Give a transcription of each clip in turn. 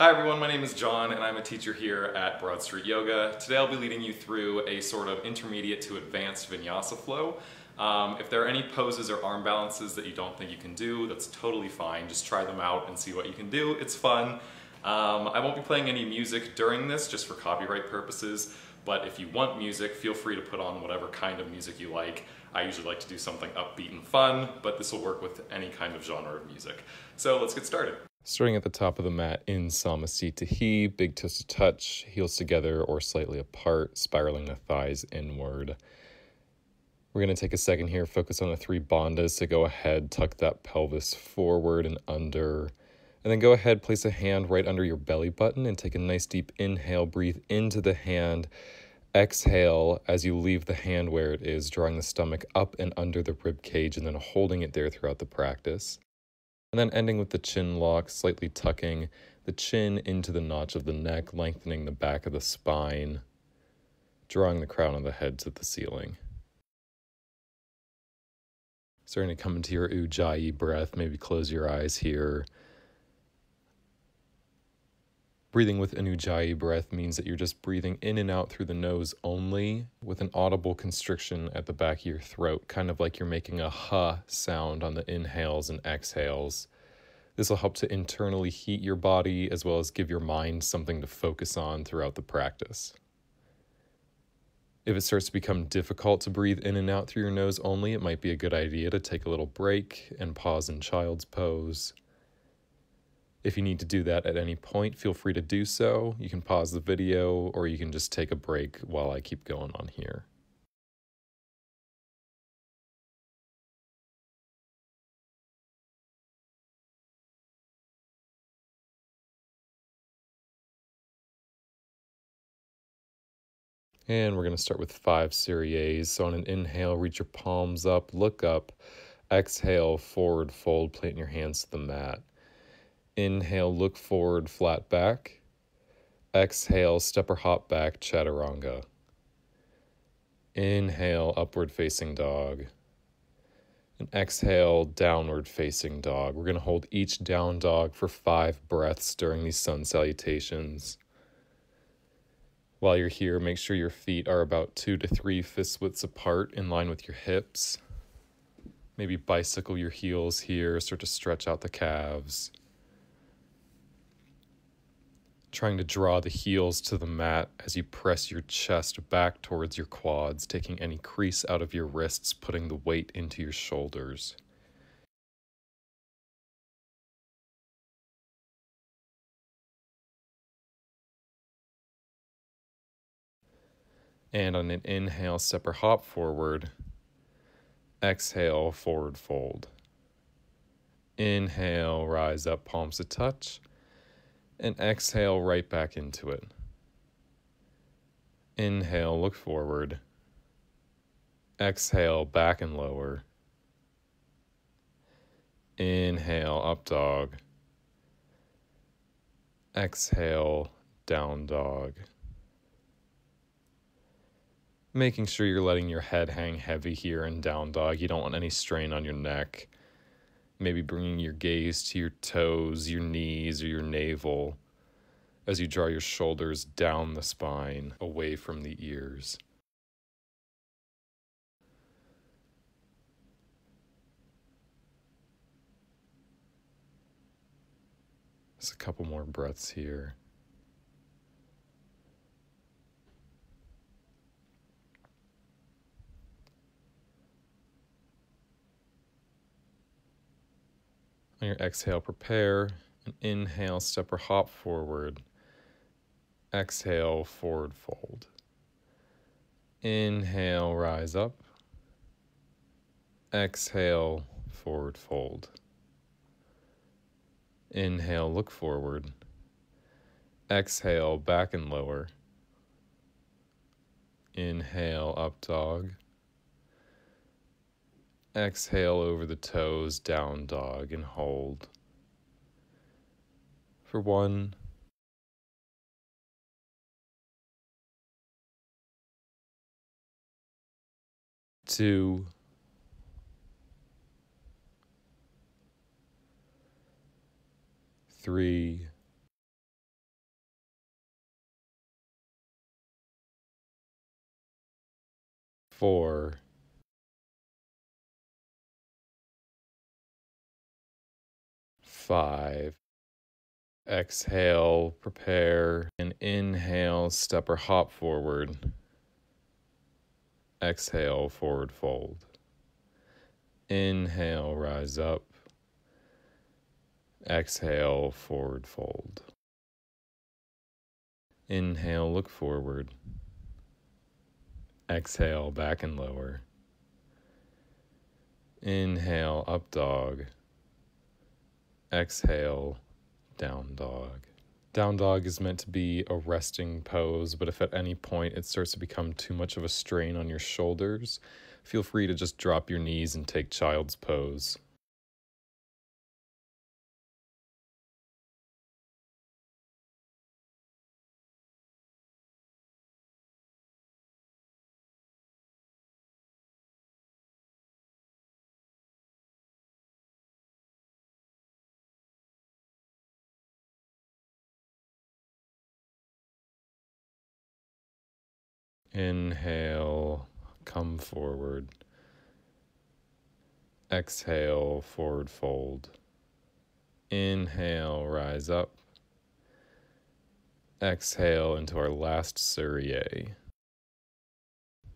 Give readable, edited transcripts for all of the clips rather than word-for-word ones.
Hi everyone, my name is John and I'm a teacher here at Broad Street Yoga. Today I'll be leading you through a sort of intermediate to advanced Vinyasa flow. If there are any poses or arm balances that you don't think you can do, that's totally fine. Just try them out and see what you can do. It's fun. I won't be playing any music during this just for copyright purposes, but if you want music, feel free to put on whatever kind of music you like. I usually like to do something upbeat and fun, but this will work with any kind of genre of music. So let's get started. Starting at the top of the mat in Samasthiti, big toes to touch, heels together or slightly apart, spiraling the thighs inward. We're going to take a second here, focus on the 3 bandhas, so go ahead, tuck that pelvis forward and under, and then go ahead, place a hand right under your belly button and take a nice deep inhale, breathe into the hand, exhale as you leave the hand where it is, drawing the stomach up and under the rib cage and then holding it there throughout the practice. And then ending with the chin lock, slightly tucking the chin into the notch of the neck, lengthening the back of the spine, drawing the crown of the head to the ceiling. Starting to come into your Ujjayi breath, maybe close your eyes here. Breathing with an Ujjayi breath means that you're just breathing in and out through the nose only, with an audible constriction at the back of your throat, kind of like you're making a huh sound on the inhales and exhales. This will help to internally heat your body as well as give your mind something to focus on throughout the practice. If it starts to become difficult to breathe in and out through your nose only, it might be a good idea to take a little break and pause in child's pose. If you need to do that at any point, feel free to do so. You can pause the video or you can just take a break while I keep going on here. And we're going to start with 5 series. So on an inhale, reach your palms up, look up. Exhale, forward fold, plant your hands to the mat. Inhale, look forward, flat back. Exhale, step or hop back, chaturanga. Inhale, upward facing dog. And exhale, downward facing dog. We're going to hold each down dog for 5 breaths during these sun salutations. While you're here, make sure your feet are about 2 to 3 fist widths apart in line with your hips. Maybe bicycle your heels here, start to stretch out the calves. Trying to draw the heels to the mat as you press your chest back towards your quads, taking any crease out of your wrists, putting the weight into your shoulders. And on an inhale, step or hop forward. Exhale, forward fold. Inhale, rise up, palms to touch. And exhale, right back into it. Inhale, look forward. Exhale, back and lower. Inhale, up dog. Exhale, down dog. Making sure you're letting your head hang heavy here in down dog. You don't want any strain on your neck. Maybe bringing your gaze to your toes, your knees, or your navel as you draw your shoulders down the spine, away from the ears. Just a couple more breaths here. On your exhale, prepare. And inhale, step or hop forward. Exhale, forward fold. Inhale, rise up. Exhale, forward fold. Inhale, look forward. Exhale, back and lower. Inhale, up dog. Exhale over the toes, down dog, and hold. For 1, 2, 3, 4, 5. Exhale, prepare, and inhale, step or hop forward. Exhale, forward fold. Inhale, rise up. Exhale, forward fold. Inhale, look forward. Exhale, back and lower. Inhale, up dog. Exhale, down dog. Down dog is meant to be a resting pose, but if at any point it starts to become too much of a strain on your shoulders, feel free to just drop your knees and take child's pose. Inhale, come forward. Exhale, forward fold. Inhale, rise up. Exhale into our last Surya.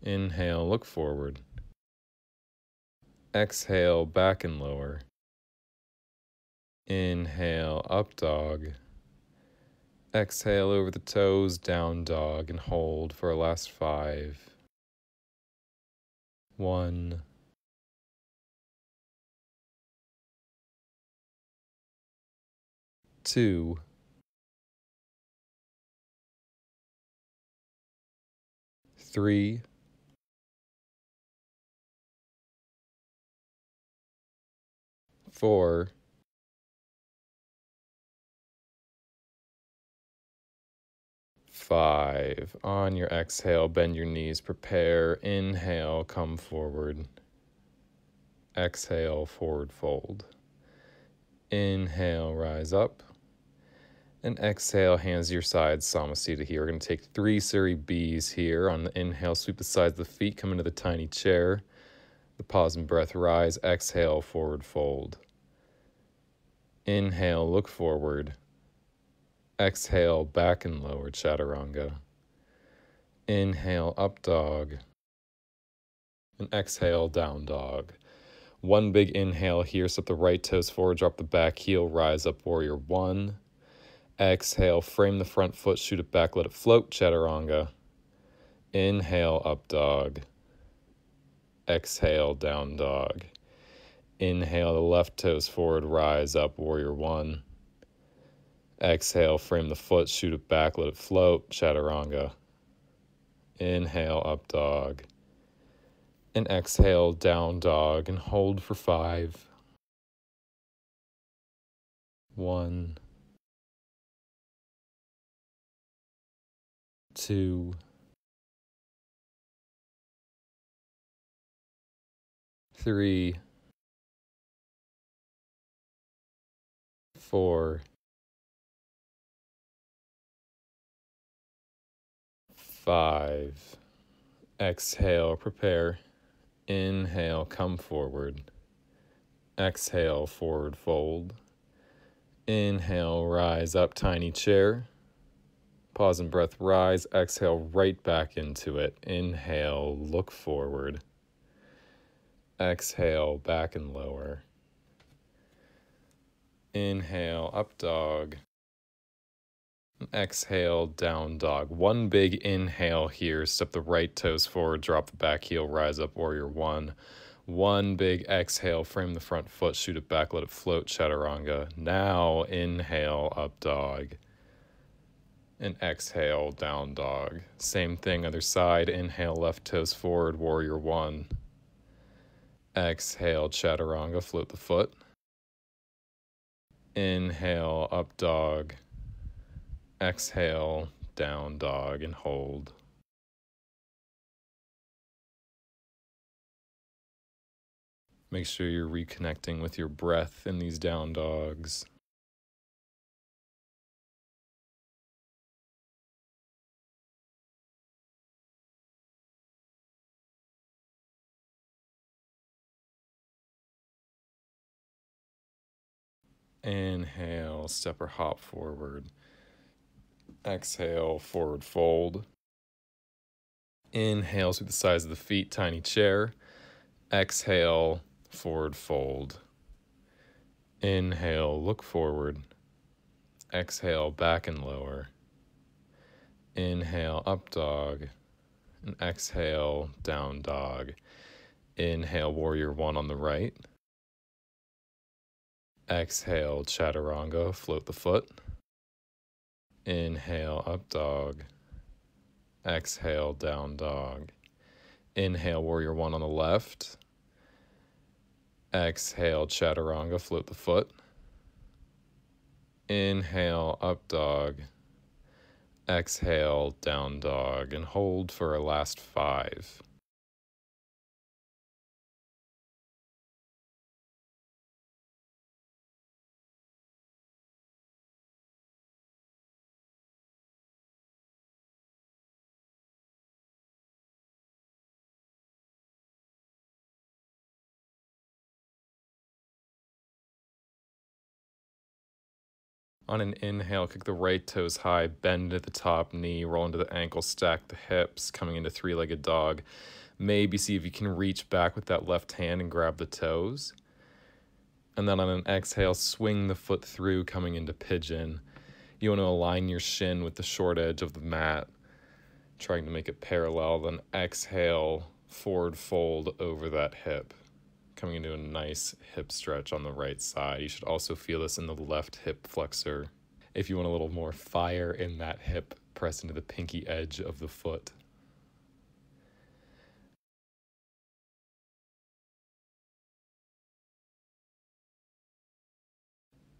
Inhale, look forward. Exhale, back and lower. Inhale, up dog. Exhale over the toes, down dog, and hold for our last 5. 1, 2, 3, 4, 5. On your exhale, bend your knees, prepare. Inhale, come forward. Exhale, forward fold. Inhale, rise up. And exhale, hands to your sides, Samasthita here. We're going to take 3 Surya Bs here. On the inhale, sweep the sides of the feet, come into the tiny chair. The pause and breath, rise. Exhale, forward fold. Inhale, look forward. Exhale, back and lower, chaturanga. Inhale, up dog. And exhale, down dog. One big inhale here, step the right toes forward, drop the back heel, rise up, warrior 1. Exhale, frame the front foot, shoot it back, let it float, chaturanga. Inhale, up dog. Exhale, down dog. Inhale, the left toes forward, rise up, warrior 1. Exhale, frame the foot, shoot it back, let it float, chaturanga. Inhale, up dog. And exhale, down dog, and hold for 5. 1, 2, 3, 4, 5. Exhale, prepare. Inhale, come forward. Exhale, forward fold. Inhale, rise up, tiny chair. Pause and breath, rise. Exhale, right back into it. Inhale, look forward. Exhale, back and lower. Inhale, up dog. Exhale, down dog. One big inhale here. Step the right toes forward, drop the back heel, rise up, warrior 1. One big exhale, frame the front foot, shoot it back, let it float, chaturanga. Now inhale, up dog. And exhale, down dog. Same thing, other side. Inhale, left toes forward, warrior 1. Exhale, chaturanga, float the foot. Inhale, up dog. Exhale, down dog, and hold. Make sure you're reconnecting with your breath in these down dogs. Inhale, step or hop forward. Exhale, forward fold. Inhale through the sides of the feet, tiny chair. Exhale, forward fold. Inhale, look forward. Exhale, back and lower. Inhale, up dog. And exhale, down dog. Inhale, warrior one on the right. Exhale, chaturanga, float the foot. Inhale, up dog. Exhale, down dog. Inhale, warrior one on the left. Exhale, chaturanga, float the foot. Inhale, up dog. Exhale, down dog, and hold for our last 5. On an inhale, kick the right toes high, bend at the top knee, roll into the ankle, stack the hips, coming into three-legged dog. Maybe see if you can reach back with that left hand and grab the toes. And then on an exhale, swing the foot through, coming into pigeon. You want to align your shin with the short edge of the mat, trying to make it parallel. Then exhale, forward fold over that hip, coming into a nice hip stretch on the right side. You should also feel this in the left hip flexor. If you want a little more fire in that hip, press into the pinky edge of the foot.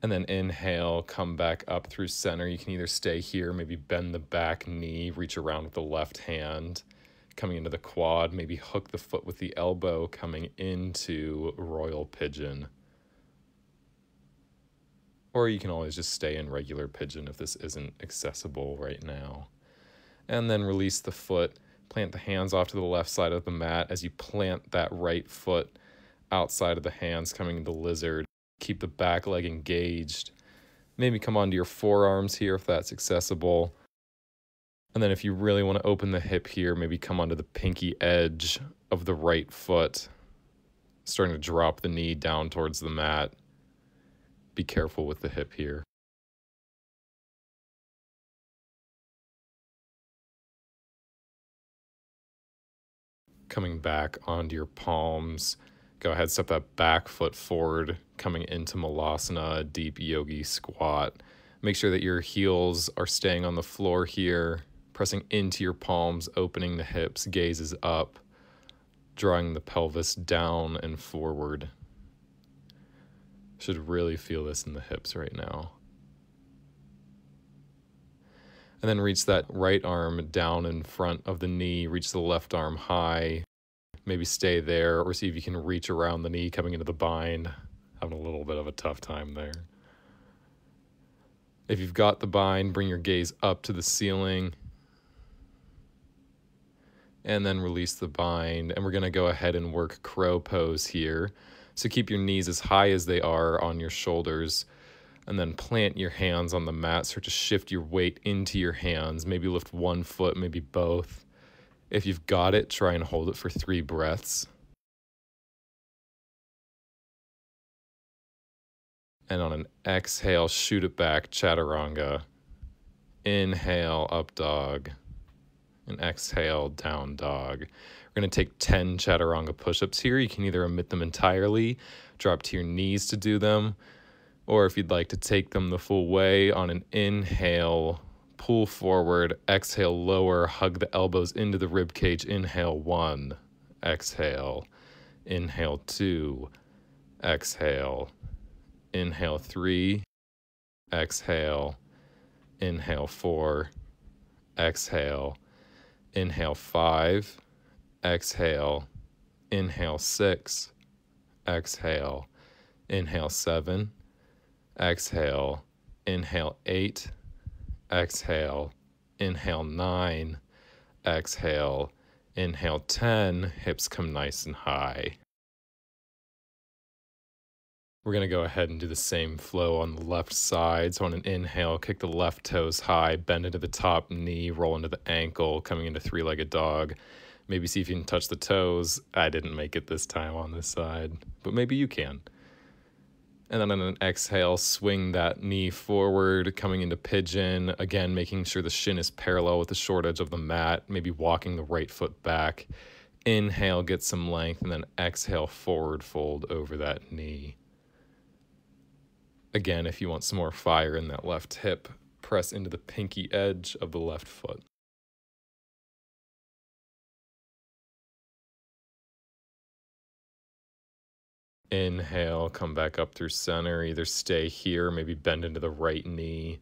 And then inhale, come back up through center. You can either stay here, maybe bend the back knee, reach around with the left hand, coming into the quad, maybe hook the foot with the elbow, coming into royal pigeon. Or you can always just stay in regular pigeon if this isn't accessible right now. And then release the foot, plant the hands off to the left side of the mat as you plant that right foot outside of the hands, coming into lizard. Keep the back leg engaged. Maybe come onto your forearms here if that's accessible. And then if you really want to open the hip here, maybe come onto the pinky edge of the right foot, starting to drop the knee down towards the mat. Be careful with the hip here. Coming back onto your palms. Go ahead, step that back foot forward, coming into Malasana, deep yogi squat. Make sure that your heels are staying on the floor here, pressing into your palms, opening the hips, gaze is up, drawing the pelvis down and forward. Should really feel this in the hips right now. And then reach that right arm down in front of the knee, reach the left arm high. Maybe stay there or see if you can reach around the knee coming into the bind. Having a little bit of a tough time there. If you've got the bind, bring your gaze up to the ceiling. And then release the bind. And we're going to go ahead and work crow pose here. So keep your knees as high as they are on your shoulders. And then plant your hands on the mat. Start to shift your weight into your hands. Maybe lift one foot, maybe both. If you've got it, try and hold it for 3 breaths. And on an exhale, shoot it back, chaturanga. Inhale, up dog. And exhale, down dog. We're going to take 10 chaturanga push-ups here. You can either omit them entirely, drop to your knees to do them, or if you'd like to take them the full way, on an inhale, pull forward, exhale, lower, hug the elbows into the rib cage. Inhale, 1, exhale, inhale, 2, exhale, inhale, 3, exhale, inhale, 4, exhale, inhale, 5, exhale, inhale, 6, exhale, inhale, 7, exhale, inhale, 8, exhale, inhale, 9, exhale, inhale, 10, hips come nice and high. We're going to go ahead and do the same flow on the left side. So on an inhale, kick the left toes high, bend into the top knee, roll into the ankle, coming into three-legged dog. Maybe see if you can touch the toes. I didn't make it this time on this side, but maybe you can. And then on an exhale, swing that knee forward, coming into pigeon. Again, making sure the shin is parallel with the short edge of the mat, maybe walking the right foot back. Inhale, get some length, and then exhale, forward fold over that knee. Again, if you want some more fire in that left hip, press into the pinky edge of the left foot. Inhale, come back up through center. Either stay here, maybe bend into the right knee,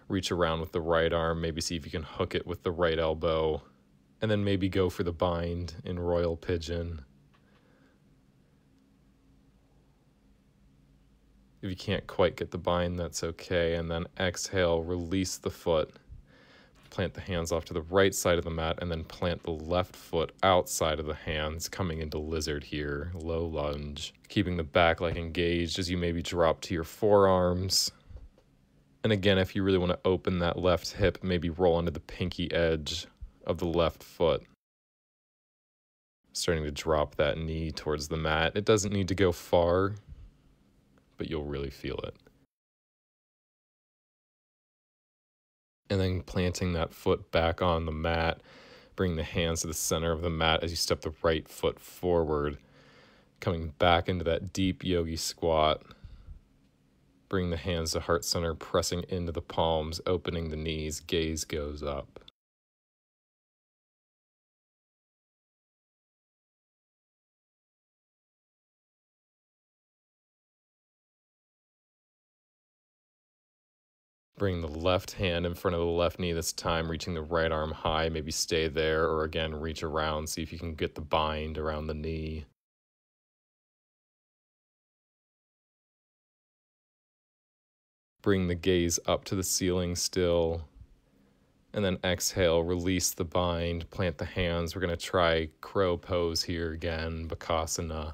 reach around with the right arm, maybe see if you can hook it with the right elbow, and then maybe go for the bind in Royal Pigeon. If you can't quite get the bind, that's okay. And then exhale, release the foot. Plant the hands off to the right side of the mat, and then plant the left foot outside of the hands, coming into lizard here, low lunge. Keeping the back leg engaged as you maybe drop to your forearms. And again, if you really want to open that left hip, maybe roll into the pinky edge of the left foot. Starting to drop that knee towards the mat. It doesn't need to go far, but you'll really feel it. And then planting that foot back on the mat, bring the hands to the center of the mat as you step the right foot forward, coming back into that deep yogi squat. Bring the hands to heart center, pressing into the palms, opening the knees, gaze goes up. Bring the left hand in front of the left knee this time, reaching the right arm high. Maybe stay there, or again, reach around, see if you can get the bind around the knee. Bring the gaze up to the ceiling still. And then exhale, release the bind, plant the hands. We're going to try crow pose here again, Bakasana.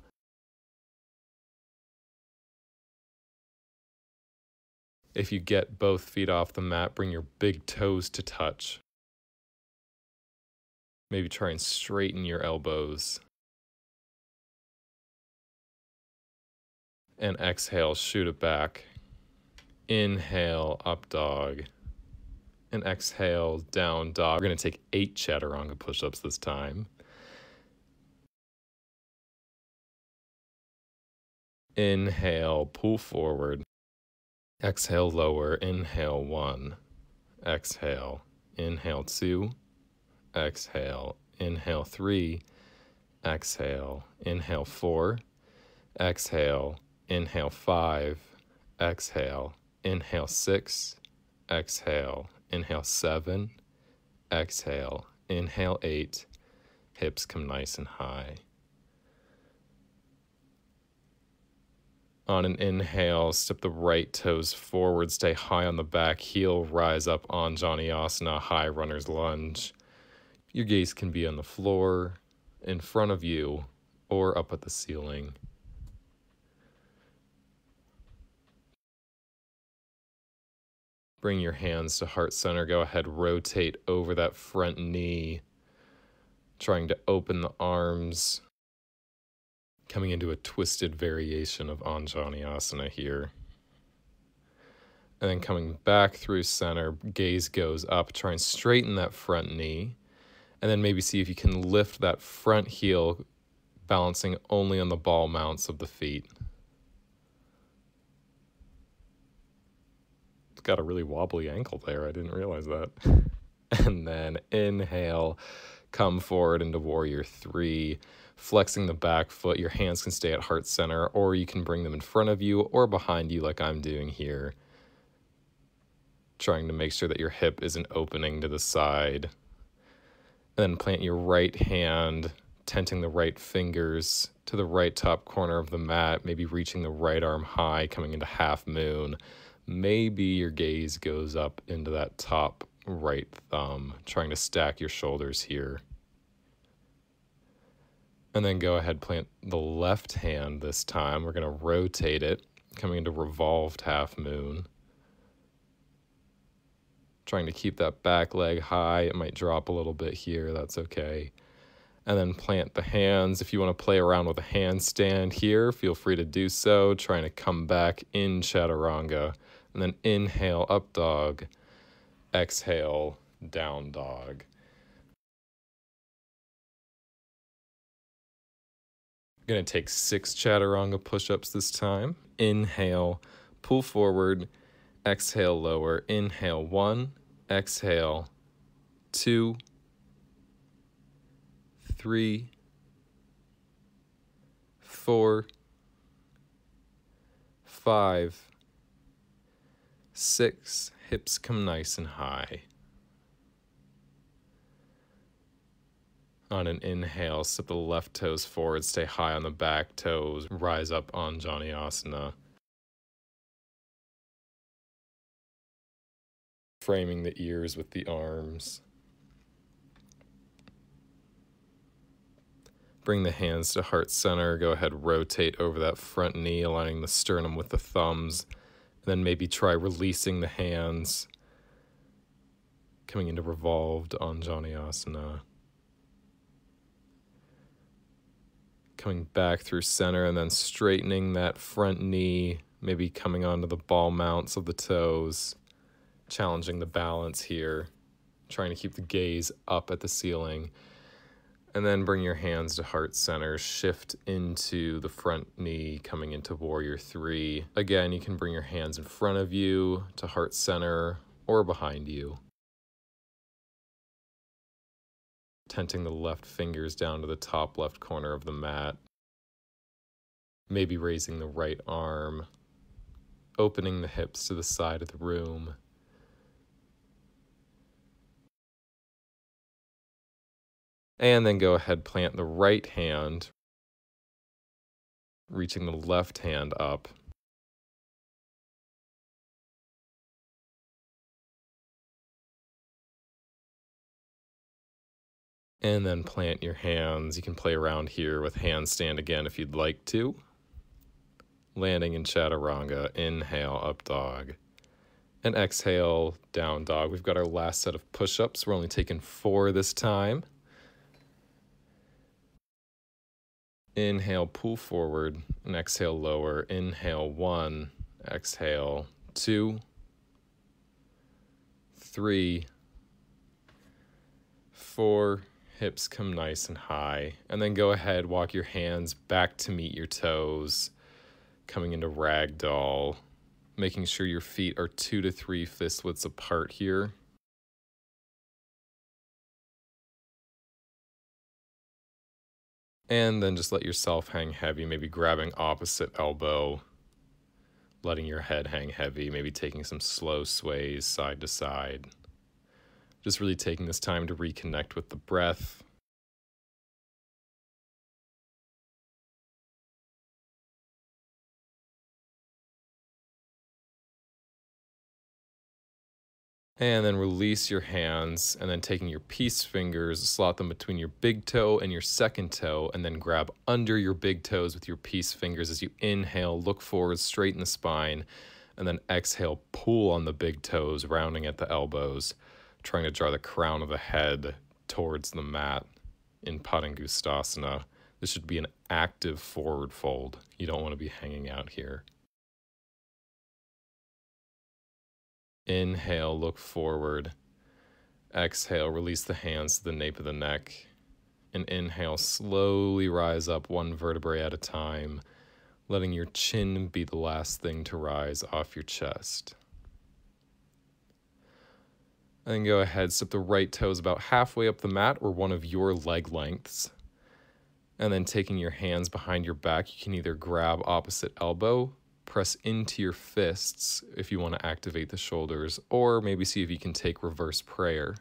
If you get both feet off the mat, bring your big toes to touch. Maybe try and straighten your elbows. And exhale, shoot it back. Inhale, up dog. And exhale, down dog. We're going to take 8 chaturanga push-ups this time. Inhale, pull forward. Exhale, lower. Inhale, 1. Exhale. Inhale, 2. Exhale. Inhale, 3. Exhale. Inhale, 4. Exhale. Inhale, 5. Exhale. Inhale, 6. Exhale. Inhale, 7. Exhale. Inhale, 8. Hips come nice and high. On an inhale, step the right toes forward, stay high on the back heel, rise up Anjaneyasana, high runner's lunge. Your gaze can be on the floor, in front of you, or up at the ceiling. Bring your hands to heart center. Go ahead, rotate over that front knee, trying to open the arms. Coming into a twisted variation of Anjaneyasana here. And then coming back through center, gaze goes up. Try and straighten that front knee. And then maybe see if you can lift that front heel, balancing only on the ball mounts of the feet. It's got a really wobbly ankle there. I didn't realize that. And then inhale, come forward into warrior 3. Flexing the back foot, your hands can stay at heart center, or you can bring them in front of you or behind you like I'm doing here. Trying to make sure that your hip isn't opening to the side. And then plant your right hand, tenting the right fingers to the right top corner of the mat, maybe reaching the right arm high, coming into half moon. Maybe your gaze goes up into that top right thumb, trying to stack your shoulders here. And then go ahead, plant the left hand this time. We're going to rotate it. Coming into revolved half moon. Trying to keep that back leg high. It might drop a little bit here, that's okay. And then plant the hands. If you want to play around with a handstand here, feel free to do so. Trying to come back in chaturanga. And then inhale, up dog. Exhale, down dog. I'm going to take 6 chaturanga push-ups this time. Inhale, pull forward. Exhale, lower. Inhale, 1. Exhale, 2. 3, 4, 5, 6. Hips come nice and high. On an inhale, step the left toes forward, stay high on the back toes, rise up on Vinyasa. Framing the ears with the arms. Bring the hands to heart center. Go ahead, rotate over that front knee, aligning the sternum with the thumbs. And then maybe try releasing the hands. Coming into revolved Anjaneyasana. Coming back through center and then straightening that front knee. Maybe coming onto the ball mounts of the toes. Challenging the balance here. Trying to keep the gaze up at the ceiling. And then bring your hands to heart center, shift into the front knee, coming into warrior 3. Again, you can bring your hands in front of you to heart center or behind you. Tenting the left fingers down to the top left corner of the mat. Maybe raising the right arm, opening the hips to the side of the room. And then go ahead, plant the right hand, reaching the left hand up. And then plant your hands. You can play around here with handstand again if you'd like to. Landing in chaturanga, inhale, up dog. And exhale, down dog. We've got our last set of push-ups. We're only taking 4 this time. Inhale, pull forward, and exhale, lower. Inhale, 1, exhale, 2, 3, 4, hips come nice and high. And then go ahead, walk your hands back to meet your toes, coming into ragdoll, making sure your feet are 2 to 3 fist widths apart here. And then just let yourself hang heavy, maybe grabbing opposite elbow, letting your head hang heavy, maybe taking some slow sways side to side. Just really taking this time to reconnect with the breath. And then release your hands, and then taking your peace fingers, slot them between your big toe and your second toe, and then grab under your big toes with your peace fingers as you inhale, look forward, straighten the spine, and then exhale, pull on the big toes, rounding at the elbows, trying to draw the crown of the head towards the mat in Padangustasana. This should be an active forward fold. You don't want to be hanging out here. Inhale, look forward. Exhale, release the hands to the nape of the neck. And inhale, slowly rise up 1 vertebrae at a time, letting your chin be the last thing to rise off your chest. And then go ahead, step the right toes about halfway up the mat or one of your leg lengths. And then taking your hands behind your back, you can either grab opposite elbow, press into your fists if you want to activate the shoulders, or maybe see if you can take reverse prayer.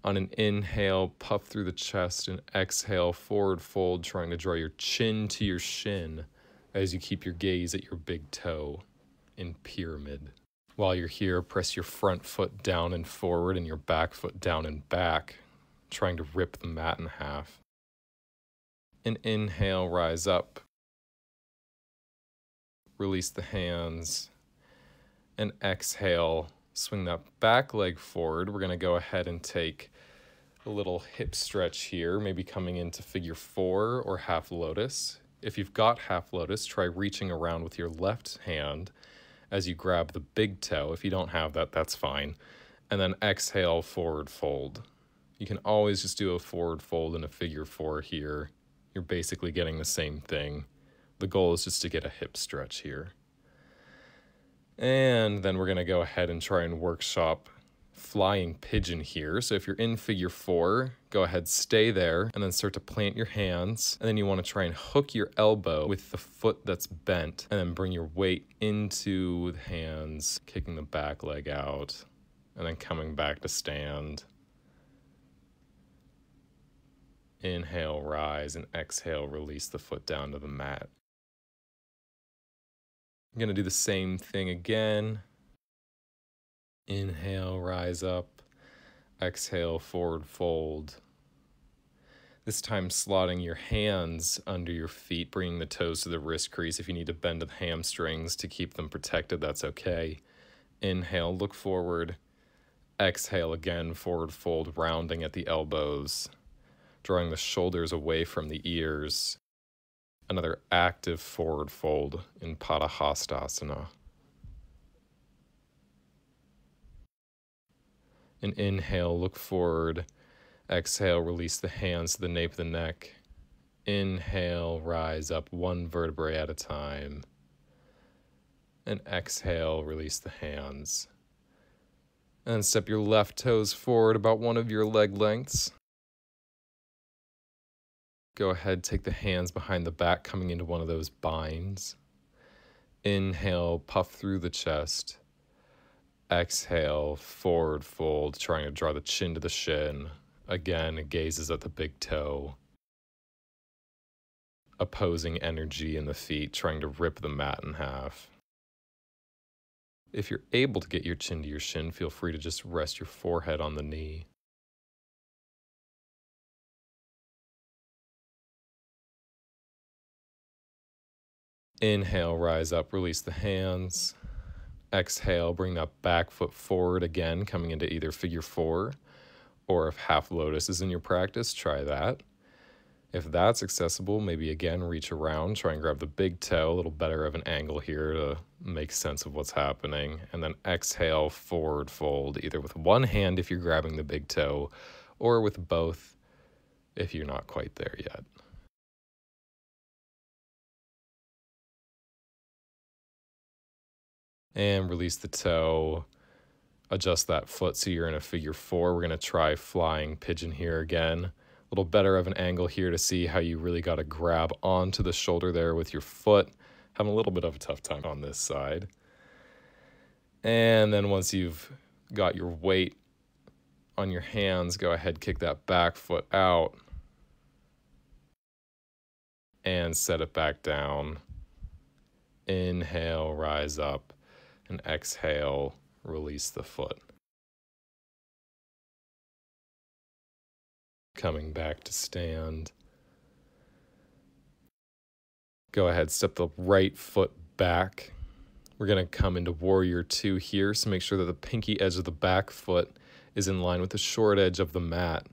On an inhale, puff through the chest, and exhale, forward fold, trying to draw your chin to your shin as you keep your gaze at your big toe in pyramid. While you're here, press your front foot down and forward and your back foot down and back, trying to rip the mat in half. An inhale, rise up. release the hands, and exhale, swing that back leg forward. We're going to go ahead and take a little hip stretch here, maybe coming into figure 4 or half lotus. If you've got half lotus, try reaching around with your left hand as you grab the big toe. If you don't have that, that's fine. And then exhale, forward fold. You can always just do a forward fold in a figure 4 here. You're basically getting the same thing. The goal is just to get a hip stretch here. And then we're going to go ahead and try and workshop flying pigeon here. So if you're in figure 4, go ahead, stay there, and then start to plant your hands. And then you want to try and hook your elbow with the foot that's bent, and then bring your weight into the hands, kicking the back leg out, and then coming back to stand. Inhale, rise, and exhale, release the foot down to the mat. I'm going to do the same thing again. Inhale, rise up. Exhale, forward fold. This time slotting your hands under your feet, bringing the toes to the wrist crease. If you need to bend the hamstrings to keep them protected, that's okay. Inhale, look forward. Exhale again, forward fold, rounding at the elbows, drawing the shoulders away from the ears. Another active forward fold in Padahastasana. And inhale, look forward. Exhale, release the hands to the nape of the neck. Inhale, rise up one vertebrae at a time. And exhale, release the hands. And step your left toes forward about one of your leg lengths. Go ahead, take the hands behind the back, coming into one of those binds. Inhale, puff through the chest. Exhale, forward fold, trying to draw the chin to the shin. Again, gazes at the big toe. Opposing energy in the feet, trying to rip the mat in half. If you're able to get your chin to your shin, feel free to just rest your forehead on the knee. Inhale, rise up, release the hands. Exhale, bring that back foot forward again, coming into either figure 4, or if half lotus is in your practice, try that. If that's accessible, maybe again reach around, try and grab the big toe, a little better of an angle here to make sense of what's happening. And then exhale, forward fold, either with one hand if you're grabbing the big toe, or with both if you're not quite there yet. And release the toe, adjust that foot so you're in a figure 4. We're going to try flying pigeon here again. A little better of an angle here to see how you really got to grab onto the shoulder there with your foot. Having a little bit of a tough time on this side. And then once you've got your weight on your hands, go ahead, kick that back foot out. And set it back down. Inhale, rise up. And exhale, release the foot. Coming back to stand. Go ahead, step the right foot back. We're going to come into warrior 2 here, so make sure that the pinky edge of the back foot is in line with the short edge of the mat.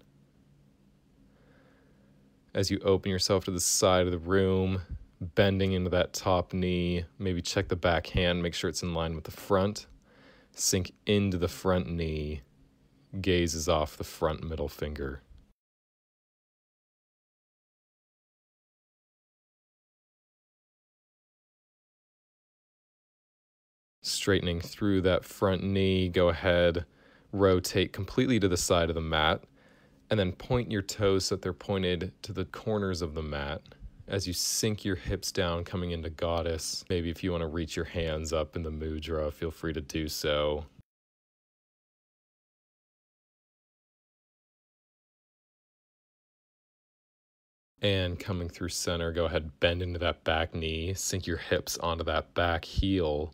As you open yourself to the side of the room, bending into that top knee, maybe check the back hand, make sure it's in line with the front. Sink into the front knee, gazes off the front middle finger. Straightening through that front knee, go ahead, rotate completely to the side of the mat, and then point your toes so that they're pointed to the corners of the mat. As you sink your hips down, coming into goddess, maybe if you want to reach your hands up in the mudra, feel free to do so. And coming through center, go ahead, bend into that back knee, sink your hips onto that back heel.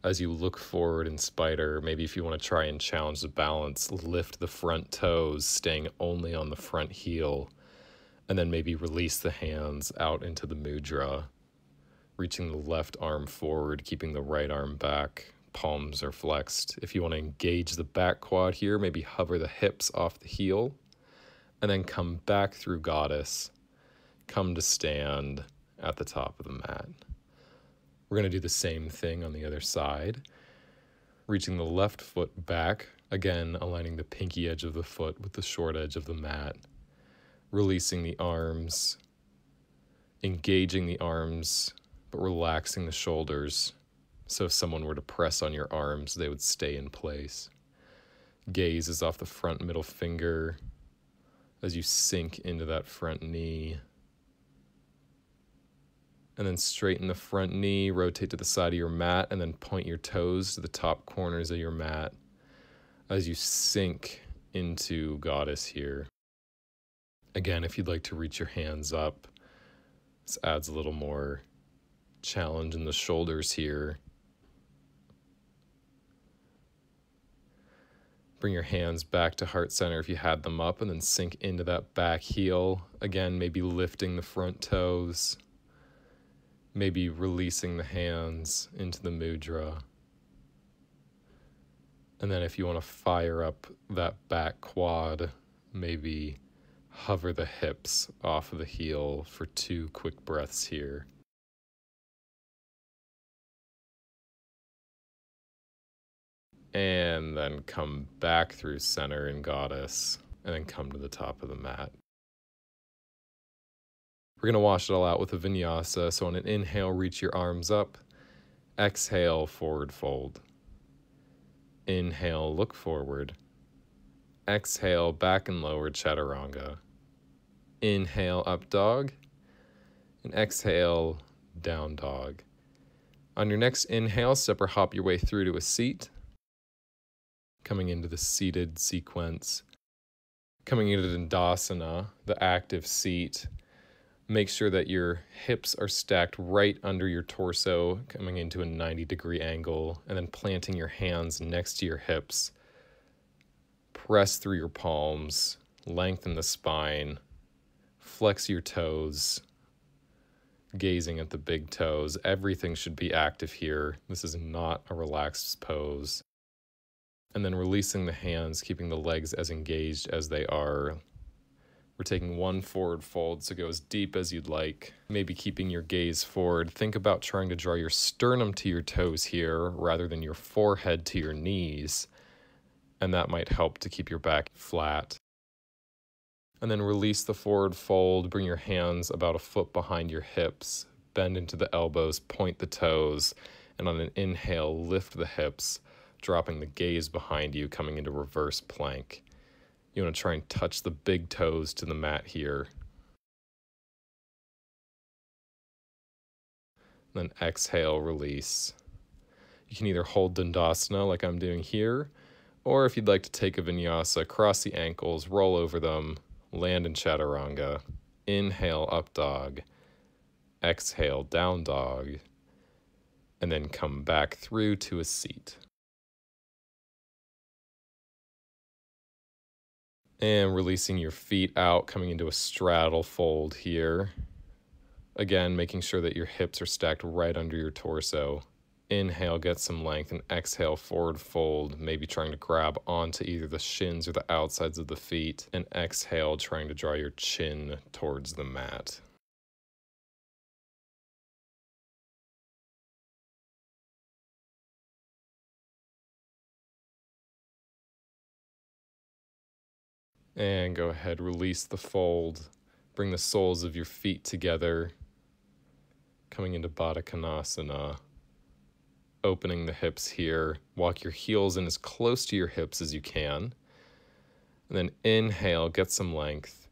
As you look forward in spider, maybe if you want to try and challenge the balance, lift the front toes, staying only on the front heel. And then maybe release the hands out into the mudra. reaching the left arm forward, keeping the right arm back. Palms are flexed. If you want to engage the back quad here, maybe hover the hips off the heel, and then come back through goddess. Come to stand at the top of the mat. We're going to do the same thing on the other side. Reaching the left foot back, again aligning the pinky edge of the foot with the short edge of the mat. Releasing the arms, engaging the arms, but relaxing the shoulders. So if someone were to press on your arms, they would stay in place. Gaze is off the front middle finger as you sink into that front knee. And then straighten the front knee, rotate to the side of your mat, and then point your toes to the top corners of your mat as you sink into goddess here. Again, if you'd like to reach your hands up, this adds a little more challenge in the shoulders here. Bring your hands back to heart center if you had them up, and then sink into that back heel. Again, maybe lifting the front toes. Maybe releasing the hands into the mudra. And then if you want to fire up that back quad, maybe hover the hips off of the heel for 2 quick breaths here. And then come back through center in goddess, and then come to the top of the mat. We're going to wash it all out with a vinyasa. So on an inhale, reach your arms up. Exhale, forward fold. Inhale, look forward. Exhale, back and lower chaturanga. Inhale, up dog. And exhale, down dog. On your next inhale, step or hop your way through to a seat. Coming into the seated sequence. Coming into Dandasana, the active seat. Make sure that your hips are stacked right under your torso, coming into a 90-degree angle, and then planting your hands next to your hips. Press through your palms, lengthen the spine, flex your toes, gazing at the big toes. Everything should be active here. This is not a relaxed pose. And then releasing the hands, keeping the legs as engaged as they are. We're taking 1 forward fold, so go as deep as you'd like. Maybe keeping your gaze forward. Think about trying to draw your sternum to your toes here rather than your forehead to your knees. And that might help to keep your back flat. And then release the forward fold. Bring your hands about a foot behind your hips. Bend into the elbows, point the toes. And on an inhale, lift the hips, dropping the gaze behind you, coming into reverse plank. You want to try and touch the big toes to the mat here. Then exhale, release. You can either hold Dandasana like I'm doing here, or if you'd like to take a vinyasa, cross the ankles, roll over them, land in chaturanga. Inhale, up dog. Exhale, down dog. And then come back through to a seat. And releasing your feet out, coming into a straddle fold here. Again, making sure that your hips are stacked right under your torso. Inhale, get some length, and exhale, forward fold, maybe trying to grab onto either the shins or the outsides of the feet. And exhale, trying to draw your chin towards the mat. And go ahead, release the fold. Bring the soles of your feet together. Coming into Baddha Konasana. Opening the hips here. Walk your heels in as close to your hips as you can. And then inhale, get some length.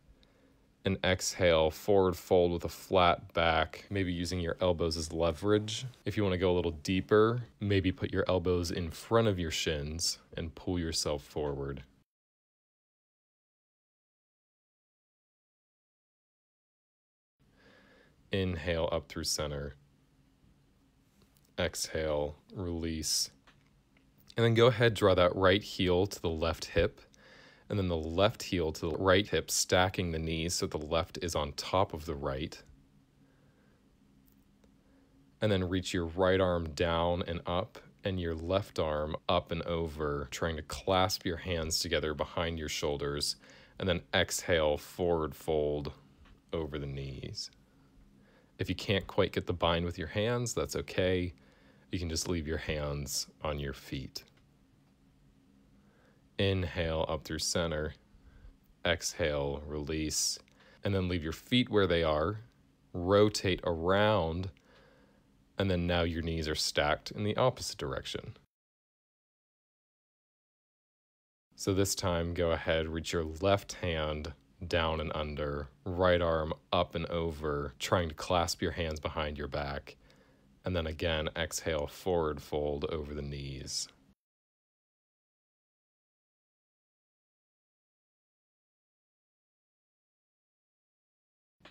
And exhale, forward fold with a flat back. Maybe using your elbows as leverage. If you want to go a little deeper, maybe put your elbows in front of your shins and pull yourself forward. Inhale up through center. Exhale, release. And then go ahead, draw that right heel to the left hip, and then the left heel to the right hip, stacking the knees so the left is on top of the right. And then reach your right arm down and up, and your left arm up and over, trying to clasp your hands together behind your shoulders, and then exhale, forward fold over the knees. If you can't quite get the bind with your hands, that's okay. You can just leave your hands on your feet. Inhale up through center. Exhale, release. And then leave your feet where they are. Rotate around. And then now your knees are stacked in the opposite direction. So this time, go ahead, reach your left hand down and under, right arm up and over, trying to clasp your hands behind your back. And then again, exhale, forward fold over the knees.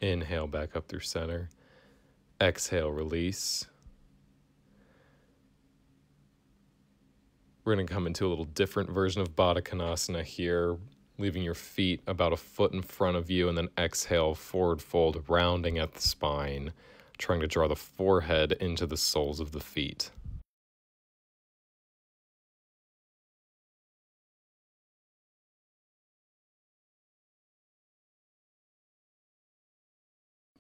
Inhale back up through center. Exhale, release. We're going to come into a little different version of Baddha Konasana here, leaving your feet about a foot in front of you, and then exhale, forward fold, rounding at the spine, trying to draw the forehead into the soles of the feet.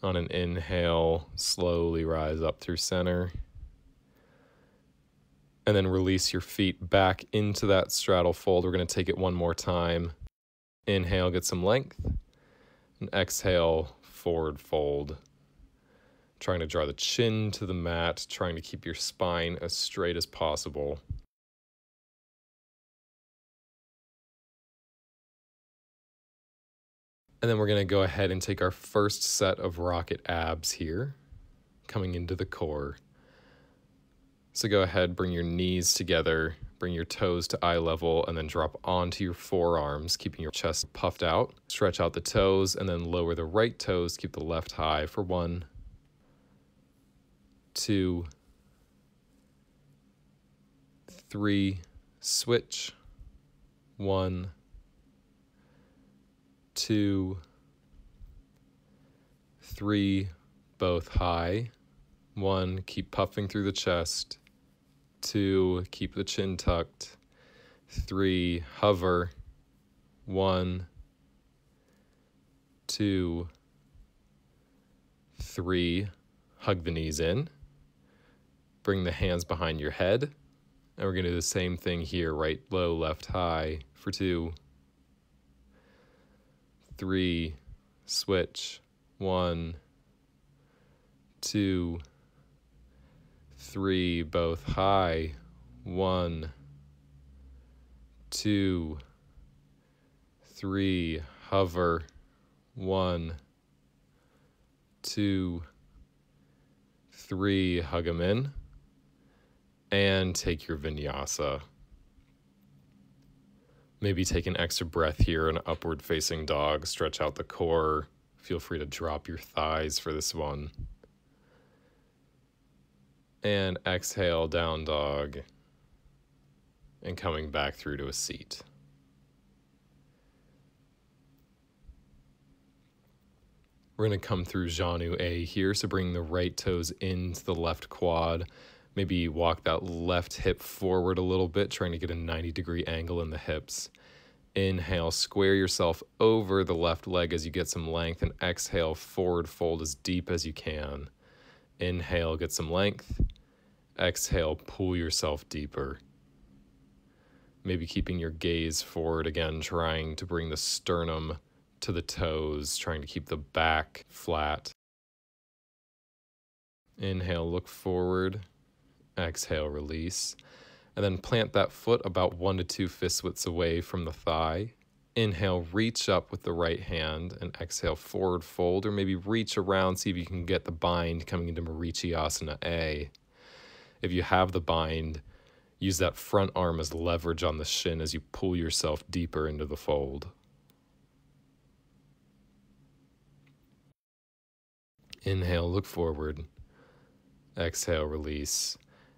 On an inhale, slowly rise up through center. And then release your feet back into that straddle fold. We're going to take it one more time. Inhale, get some length. And exhale, forward fold. Trying to draw the chin to the mat, trying to keep your spine as straight as possible. And then we're going to go ahead and take our first set of rocket abs here, coming into the core. So go ahead, bring your knees together, bring your toes to eye level, and then drop onto your forearms, keeping your chest puffed out. Stretch out the toes, and then lower the right toes, keep the left high for 1, 2, 3, switch, 1, 2, 3, both high, 1, keep puffing through the chest, 2, keep the chin tucked, 3, hover, 1, 2, 3, hug the knees in, bring the hands behind your head, and we're going to do the same thing here, right low, left high for 2, 3, switch, 1, 2, 3, both high, 1, 2, 3, hover, 1, 2, 3, hug them in, and take your vinyasa. Maybe take an extra breath here, an upward facing dog, stretch out the core. Feel free to drop your thighs for this one. And exhale, down dog, and coming back through to a seat. We're going to come through Janu A here, so bring the right toes into the left quad. Maybe walk that left hip forward a little bit, trying to get a 90-degree angle in the hips. Inhale, square yourself over the left leg as you get some length, and exhale, forward fold as deep as you can. Inhale, get some length. Exhale, pull yourself deeper. Maybe keeping your gaze forward again, trying to bring the sternum to the toes, trying to keep the back flat. Inhale, look forward. Exhale, release. And then plant that foot about 1 to 2 fist widths away from the thigh. Inhale, reach up with the right hand, and exhale, forward fold, or maybe reach around, see if you can get the bind coming into Marichyasana A. If you have the bind, use that front arm as leverage on the shin as you pull yourself deeper into the fold. Inhale, look forward. Exhale, release.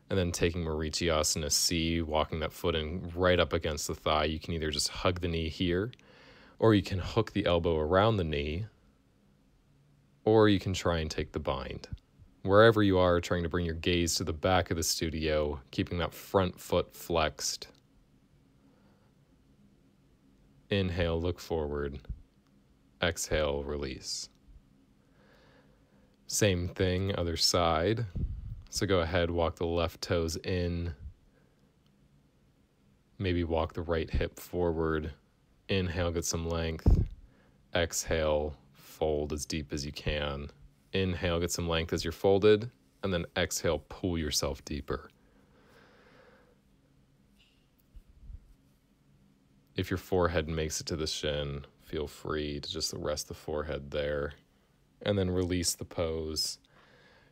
And then taking Marichyasana C, walking that foot in right up against the thigh. You can either just hug the knee here, or you can hook the elbow around the knee, or you can try and take the bind. Wherever you are, trying to bring your gaze to the back of the studio, keeping that front foot flexed. Inhale, look forward. Exhale, release. Same thing, other side. So go ahead, walk the left toes in. Maybe walk the right hip forward. Inhale, get some length. Exhale, fold as deep as you can. Inhale, get some length as you're folded. And then exhale, pull yourself deeper. If your forehead makes it to the shin, feel free to just rest the forehead there. And then release the pose.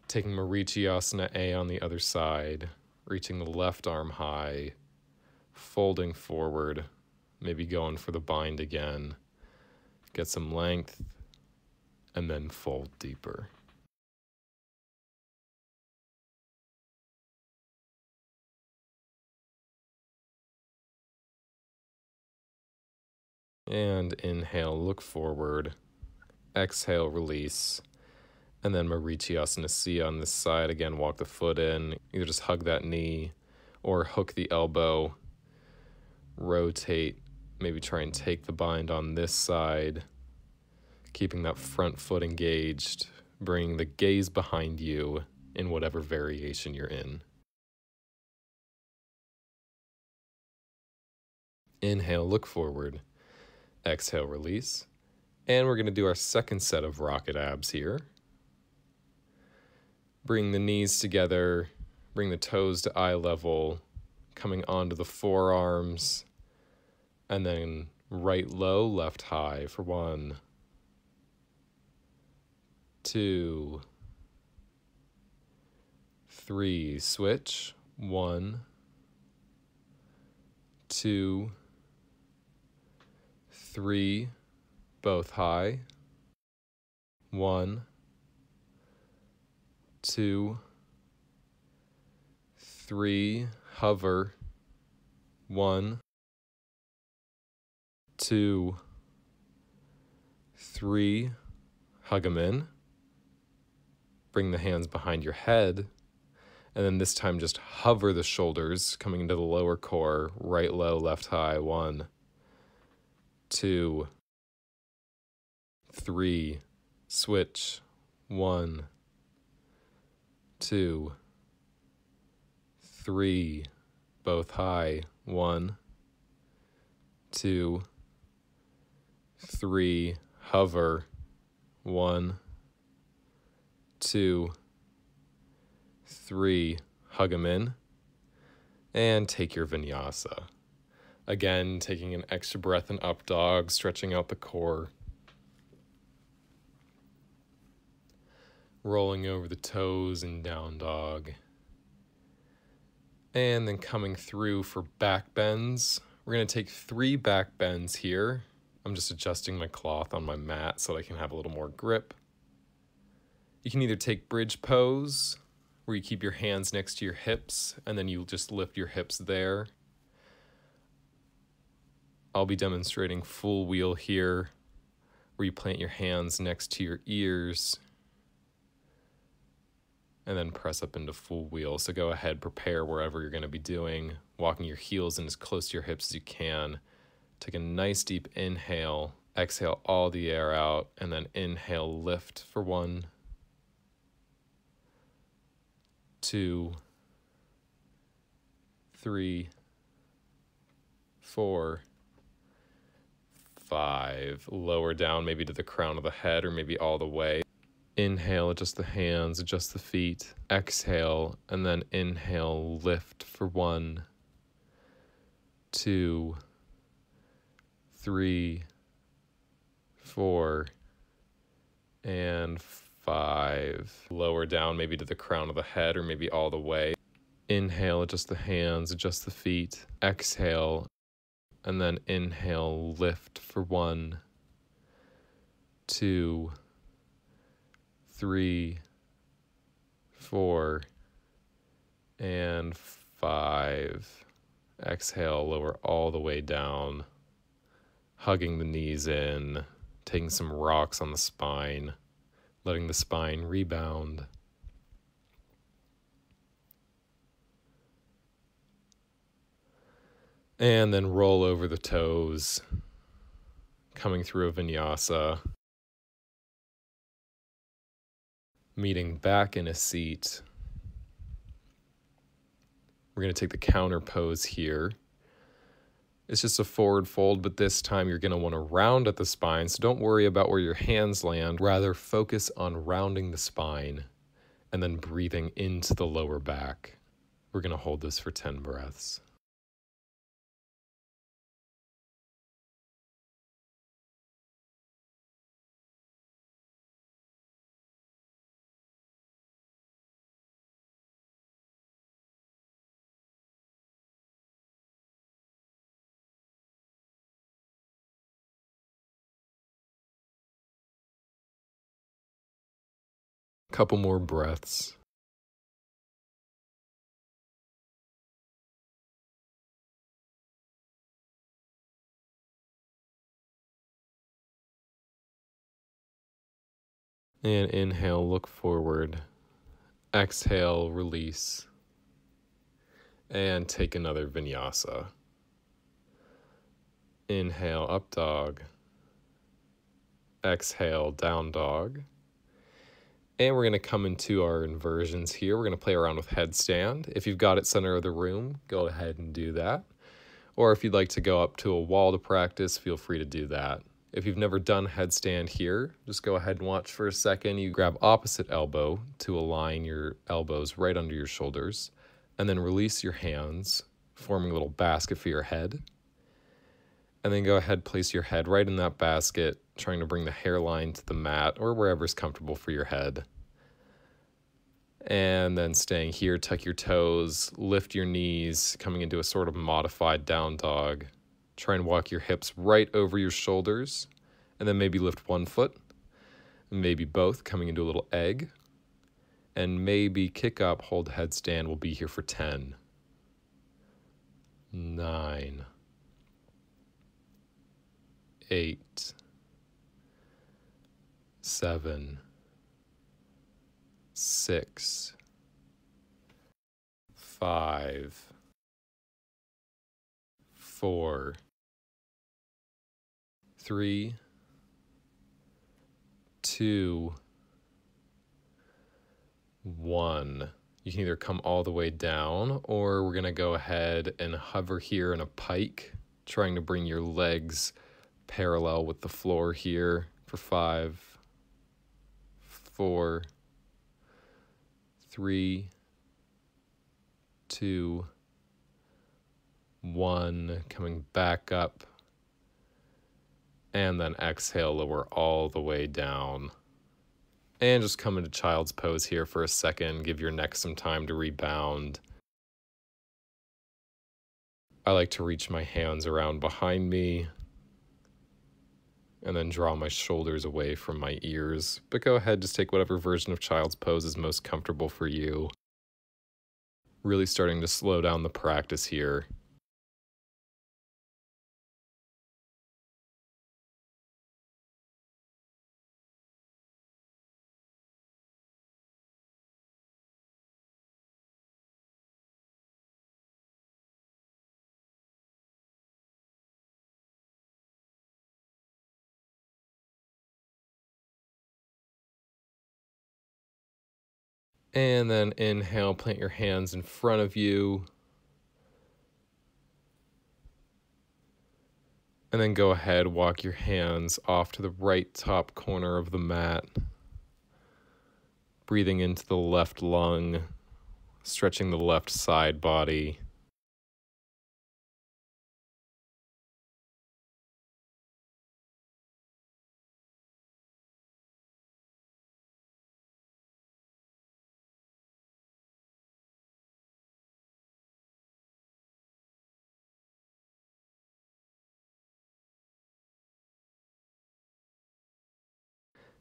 Taking Marichiyasana A on the other side, reaching the left arm high, folding forward, maybe going for the bind again. Get some length, and then fold deeper. And inhale, look forward. Exhale, release. And then Marichiyasana C on this side. Again, walk the foot in. Either just hug that knee or hook the elbow. Rotate. Maybe try and take the bind on this side. Keeping that front foot engaged. Bringing the gaze behind you in whatever variation you're in. Inhale, look forward. Exhale, release. And we're going to do our second set of rocket abs here. Bring the knees together, bring the toes to eye level, coming onto the forearms, and then right low, left high for 1, 2, 3, switch, 1, 2, 3, both high, 1, 2, 3, hover, 1, 2, 3, hug them in, bring the hands behind your head, and then this time just hover the shoulders, coming into the lower core, right low, left high, 1, 2, 3, switch, 1, 2, 3, both high, 1, 2, 3, hover, 1, 2, 3, hug them in, and take your vinyasa. Again, taking an extra breath in up dog, stretching out the core. Rolling over the toes in down dog. And then coming through for back bends. We're going to take 3 back bends here. I'm just adjusting my cloth on my mat so that I can have a little more grip. You can either take bridge pose, where you keep your hands next to your hips, and then you just lift your hips there. I'll be demonstrating full wheel here, where you plant your hands next to your ears, and then press up into full wheel. So go ahead, prepare wherever you're going to be doing, walking your heels in as close to your hips as you can. Take a nice deep inhale, exhale all the air out, and then inhale, lift for 1, 2, 3, 4, 5. Lower down maybe to the crown of the head or maybe all the way. Inhale, adjust the hands, adjust the feet. Exhale, and then inhale, lift for 1, 2, 3, 4, and 5. Lower down maybe to the crown of the head or maybe all the way. Inhale, adjust the hands, adjust the feet. Exhale, and then inhale, lift for 1, 2, 3, 4, and 5. Exhale, lower all the way down, hugging the knees in, taking some rocks on the spine, letting the spine rebound. And then roll over the toes, coming through a vinyasa, meeting back in a seat. We're going to take the counter pose here. It's just a forward fold, but this time you're going to want to round at the spine, so don't worry about where your hands land. Rather, focus on rounding the spine and then breathing into the lower back. We're going to hold this for 10 breaths. Couple more breaths. And inhale, look forward. Exhale, release. And take another vinyasa. Inhale, up dog. Exhale, down dog. And we're going to come into our inversions here. We're going to play around with headstand. If you've got it center of the room, go ahead and do that. Or if you'd like to go up to a wall to practice, feel free to do that. If you've never done headstand here, just go ahead and watch for a second. You grab opposite elbow to align your elbows right under your shoulders, and then release your hands, forming a little basket for your head. And then go ahead, place your head right in that basket, trying to bring the hairline to the mat or wherever's comfortable for your head. And then staying here, tuck your toes, lift your knees, coming into a sort of modified down dog. Try and walk your hips right over your shoulders, and then maybe lift one foot, maybe both, coming into a little egg. And maybe kick up, hold headstand. We'll be here for 10, 9, 8, 7, 6, 5, 4, 3, 2, 1. You can either come all the way down, or we're going to go ahead and hover here in a pike, trying to bring your legs parallel with the floor here for 5, 4, 3, 2, 1. Coming back up, and then exhale, lower all the way down. And just come into child's pose here for a second. Give your neck some time to rebound. I like to reach my hands around behind me and then draw my shoulders away from my ears. But go ahead, just take whatever version of child's pose is most comfortable for you. Really starting to slow down the practice here. And then inhale, plant your hands in front of you. And then go ahead, walk your hands off to the right top corner of the mat. Breathing into the left lung, stretching the left side body.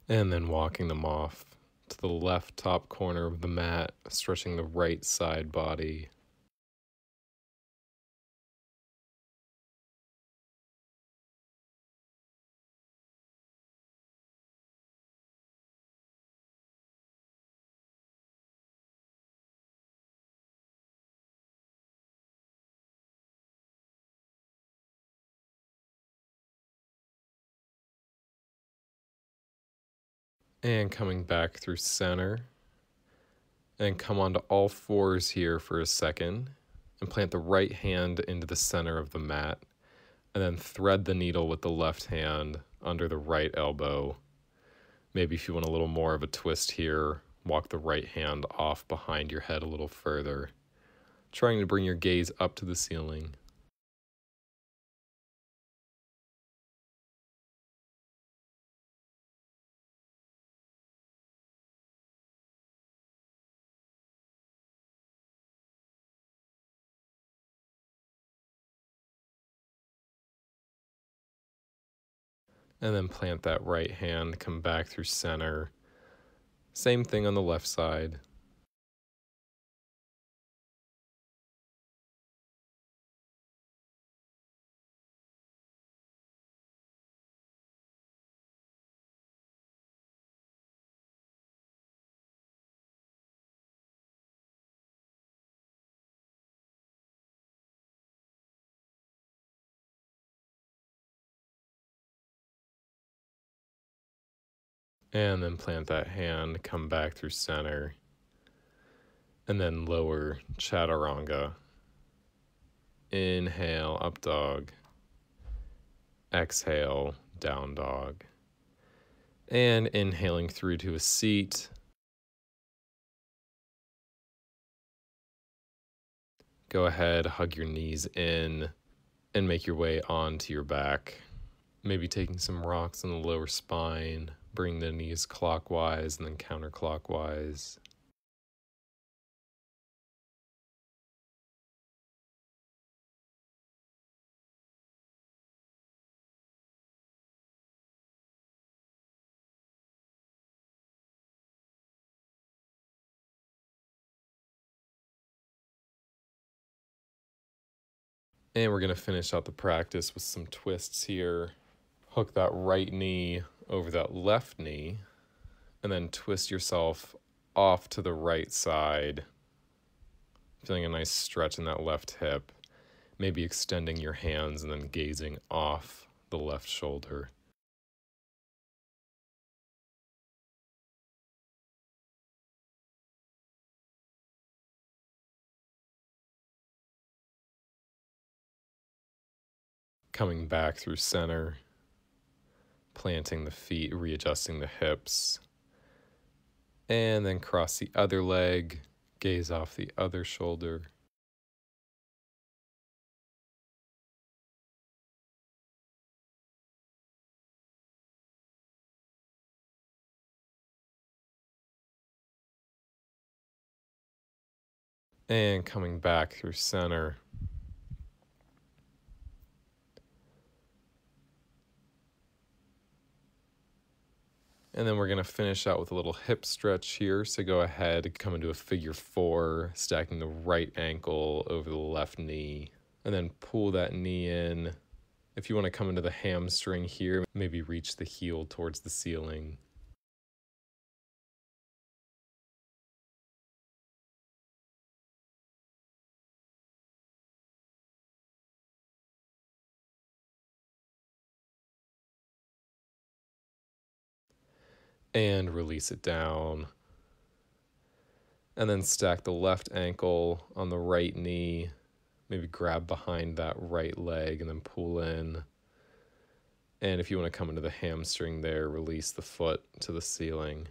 And then walking them off to the left top corner of the mat, stretching the right side body. And coming back through center. And come onto all fours here for a second. And plant the right hand into the center of the mat. And then thread the needle with the left hand under the right elbow. Maybe if you want a little more of a twist here, walk the right hand off behind your head a little further, trying to bring your gaze up to the ceiling. And then plant that right hand, come back through center. Same thing on the left side. And then plant that hand, come back through center. And then lower chaturanga. Inhale, up dog. Exhale, down dog. And inhaling through to a seat. Go ahead, hug your knees in, and make your way onto your back. Maybe taking some rocks on the lower spine. Bring the knees clockwise and then counterclockwise. And we're going to finish out the practice with some twists here. Hook that right knee over that left knee, and then twist yourself off to the right side. Feeling a nice stretch in that left hip. Maybe extending your hands and then gazing off the left shoulder. Coming back through center, planting the feet, readjusting the hips, and then cross the other leg, gaze off the other shoulder. And coming back through center. And then we're going to finish out with a little hip stretch here. So go ahead, come into a figure four, stacking the right ankle over the left knee. And then pull that knee in. If you want to come into the hamstring here, maybe reach the heel towards the ceiling. And release it down. And then stack the left ankle on the right knee. Maybe grab behind that right leg and then pull in. And if you want to come into the hamstring there, release the foot to the ceiling.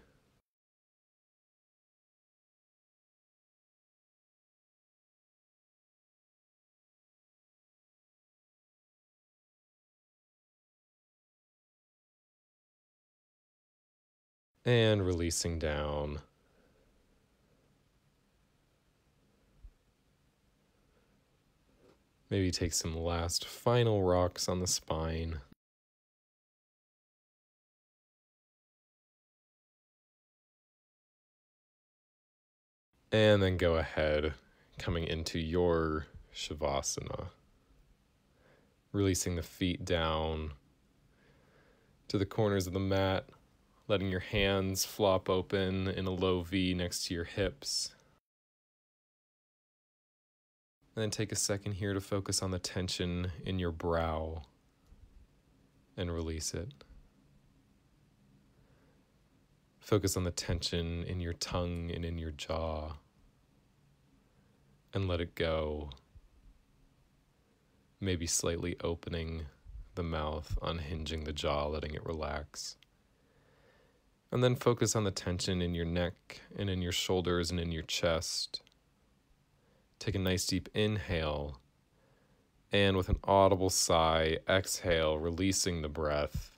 And releasing down. Maybe take some last final rocks on the spine. And then go ahead, coming into your Shavasana. Releasing the feet down to the corners of the mat, letting your hands flop open in a low V next to your hips. And then take a second here to focus on the tension in your brow and release it. Focus on the tension in your tongue and in your jaw, and let it go. Maybe slightly opening the mouth, unhinging the jaw, letting it relax. And then focus on the tension in your neck and in your shoulders and in your chest. Take a nice deep inhale, and with an audible sigh, exhale, releasing the breath,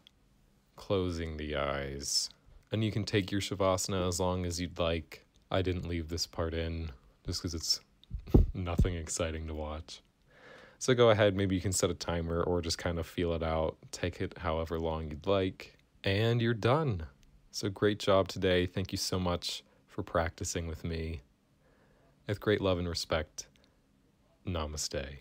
closing the eyes. And you can take your Shavasana as long as you'd like. I didn't leave this part in just because it's nothing exciting to watch. So go ahead, maybe you can set a timer or just kind of feel it out. Take it however long you'd like, and you're done. So great job today. Thank you so much for practicing with me. With great love and respect, namaste.